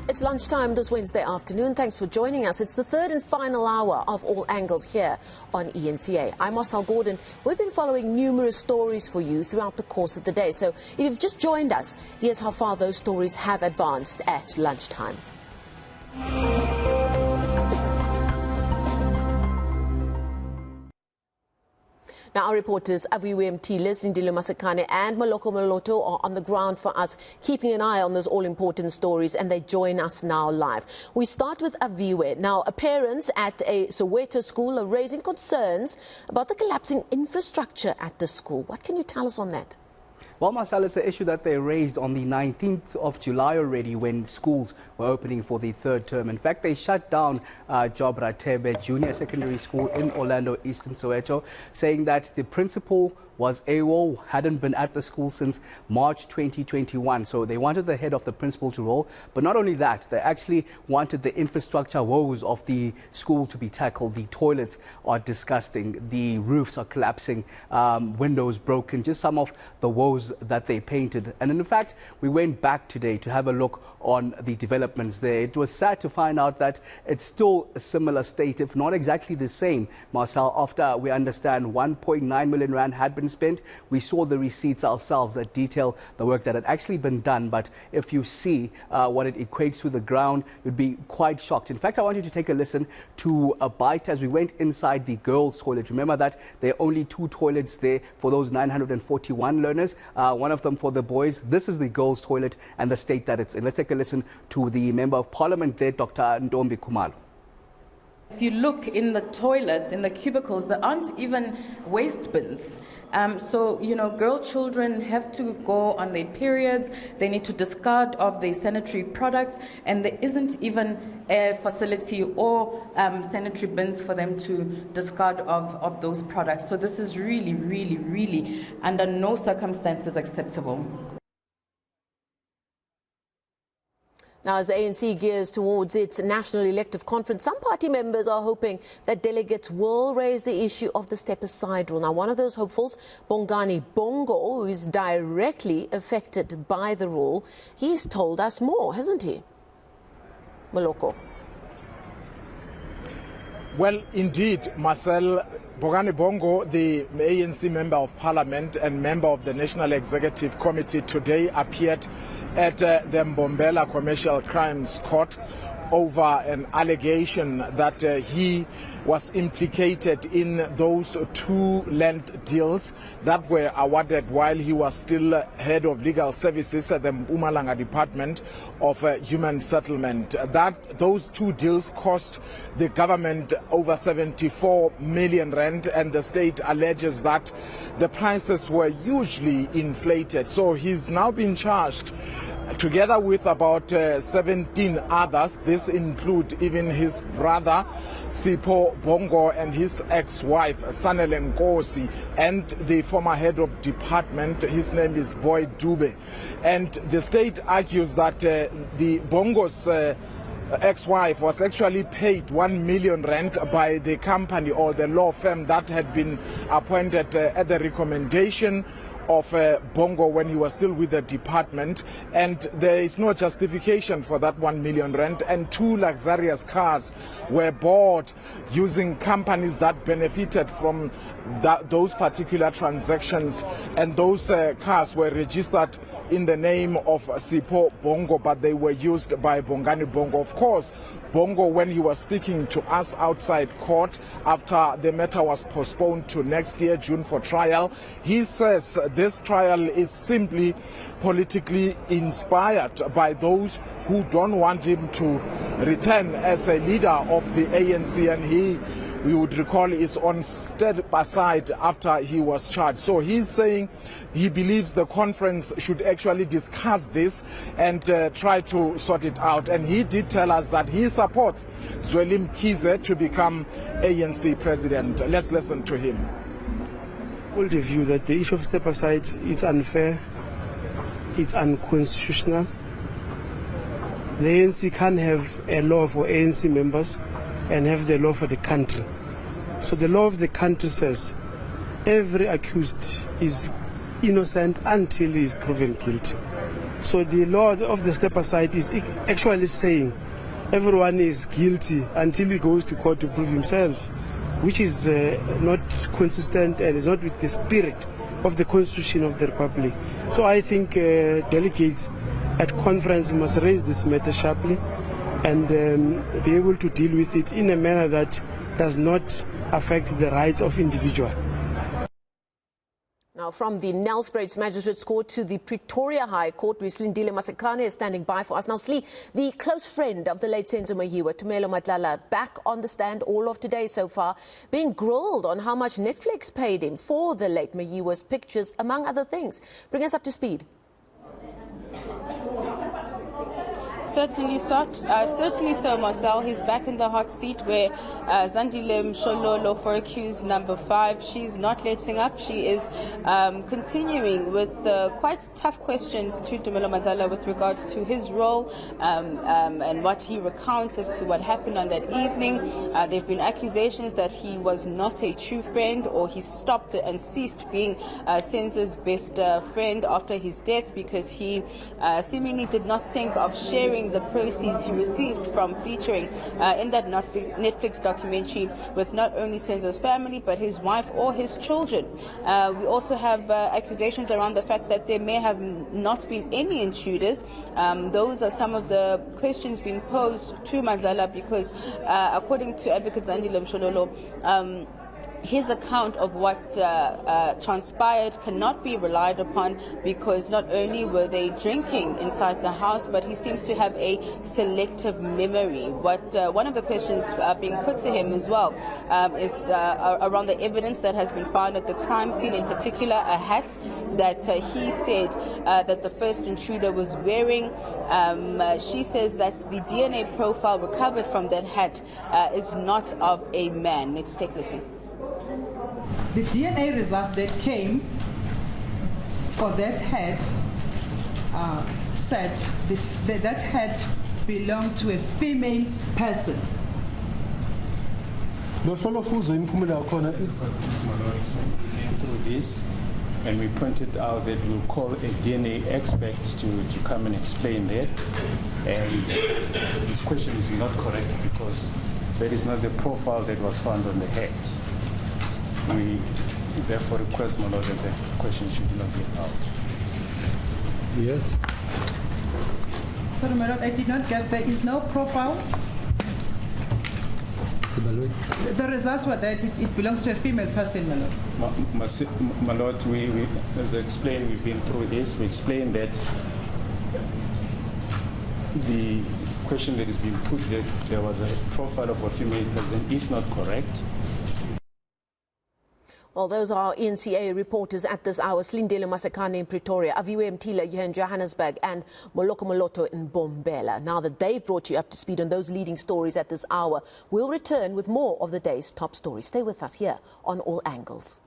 It's lunchtime this Wednesday afternoon. Thanks for joining us. It's the third and final hour of All Angles here on eNCA. I'm Marcelle, Gordan. We've been following numerous stories for you throughout the course of the day. So if you've just joined us, here's how far those stories have advanced at lunchtime. Now, our reporters Aviwe, Mtila, Silindelo, Masikane and Moloto are on the ground for us, keeping an eye on those all-important stories, and they join us now live. We start with Aviwe. Now, parents at a Soweto school are raising concerns about the collapsing infrastructure at the school. What can you tell us on that? Well, Marcelle, it's an issue that they raised on the 19th of July already when schools were opening for the third term. In fact, they shut down Job Ratebe Junior Secondary School in Orlando, Eastern Soweto, saying that the principal was AWOL, hadn't been at the school since March 2021. So they wanted the head of the principal to roll. But not only that, they actually wanted the infrastructure woes of the school to be tackled. The toilets are disgusting. The roofs are collapsing, windows broken, just some of the woes that they painted. And in fact, we went back today to have a look on the developments there. It was sad to find out that it's still a similar state, if not exactly the same, Marcelle, after we understand 1.9 million rand had been spent. We saw the receipts ourselves that detail the work that had actually been done. But if you see what it equates to the ground, you'd be quite shocked. In fact, I want you to take a listen to a bite as we went inside the girls' toilet. Remember that there are only 2 toilets there for those 941 learners, one of them for the boys. This is the girls' toilet and the state that it's in. Let's take a listen to the Member of Parliament there, Dr. Ntombi Khumalo. If you look in the toilets, in the cubicles, there aren't even waste bins. So, girl children have to go on their periods, they need to discard of their sanitary products, and there isn't even a facility or sanitary bins for them to discard of those products. So this is really, really, really under no circumstances acceptable. Now, as the ANC gears towards its national elective conference, some party members are hoping that delegates will raise the issue of the step-aside rule. Now, one of those hopefuls, Bongani Bongo, who is directly affected by the rule, he's told us more, hasn't he? Moloko. Well, indeed, Marcelle, Bongani Bongo, the ANC Member of Parliament and member of the National Executive Committee, today appeared at the Mbombela Commercial Crimes Court over an allegation that he was implicated in those 2 land deals that were awarded while he was still head of legal services at the Mpumalanga Department of Human Settlement. Those 2 deals cost the government over 74 million rand, and the state alleges that the prices were hugely inflated. So he's now been charged together with about 17 others. This include even his brother Sipho Bongo and his ex-wife Sanele Nkosi, and the former head of department, his name is Boy Dube. And the state argues that the Bongo's ex-wife was actually paid 1 million rand by the company or the law firm that had been appointed at the recommendation of Bongo when he was still with the department, and there is no justification for that 1 million rand. And 2 luxurious cars were bought using companies that benefited from those particular transactions, and those cars were registered in the name of Sipho Bongo, but they were used by Bongani Bongo. Of course, Bongo, when he was speaking to us outside court after the matter was postponed to next year, June, for trial, he says this trial is simply politically inspired by those who don't want him to return as a leader of the ANC, and we would recall, is on step aside after he was charged. So he's saying he believes the conference should actually discuss this and try to sort it out. And he did tell us that he supports Zweli Mkhize to become ANC president. Let's listen to him. Hold the view that the issue of step aside is unfair, it's unconstitutional. The ANC can't have a law for ANC members and have the law for the country. So the law of the country says every accused is innocent until he is proven guilty. So the law of the step aside is actually saying everyone is guilty until he goes to court to prove himself, which is not consistent and is not with the spirit of the Constitution of the Republic. So I think delegates at conference must raise this matter sharply and be able to deal with it in a manner that does not affect the rights of individuals. Now, from the Nelspruit Magistrates Court to the Pretoria High Court, where Silindelo Matlala is standing by for us. Now, Sli, the close friend of the late Senzo Mahiwa, Tumelo Matlala, back on the stand all of today so far, being grilled on how much Netflix paid him for the late Mahiwa's pictures, among other things. Bring us up to speed. Certainly so, Marcelle. He's back in the hot seat where Zandile Mshololo for accused number 5. She's not letting up. She is continuing with quite tough questions to Tumelo Matlala with regards to his role and what he recounts as to what happened on that evening. There have been accusations that he was not a true friend, or he stopped and ceased being Senzo's best friend after his death because he seemingly did not think of sharing the proceeds he received from featuring in that Netflix documentary with not only Senzo's family but his wife or his children. We also have accusations around the fact that there may have not been any intruders. Those are some of the questions being posed to Matlala because according to Advocate Zandile Mshololo, his account of what transpired cannot be relied upon because not only were they drinking inside the house, but he seems to have a selective memory. One of the questions being put to him as well is around the evidence that has been found at the crime scene, in particular a hat that he said that the first intruder was wearing. She says that the DNA profile recovered from that hat is not of a man. Let's take a listen. The DNA results that came for that hat said that hat belonged to a female person. Through this, and we pointed out that we'll call a DNA expert to come and explain that. And this question is not correct because that is not the profile that was found on the hat. We therefore request, Moloto, that the question should not be out. Yes. Sorry, Moloto, I did not get, there is no profile. The results were that it belongs to a female person, Moloto. Moloto, as I explained, we've been through this. We explained that the question that is being put, that there was a profile of a female person, is not correct. Well, those are eNCA reporters at this hour. Silindelo Masikane in Pretoria, Aviwe Mtila here in Johannesburg, and Moloto in Mbombela. Now that they've brought you up to speed on those leading stories at this hour, we'll return with more of the day's top stories. Stay with us here on All Angles.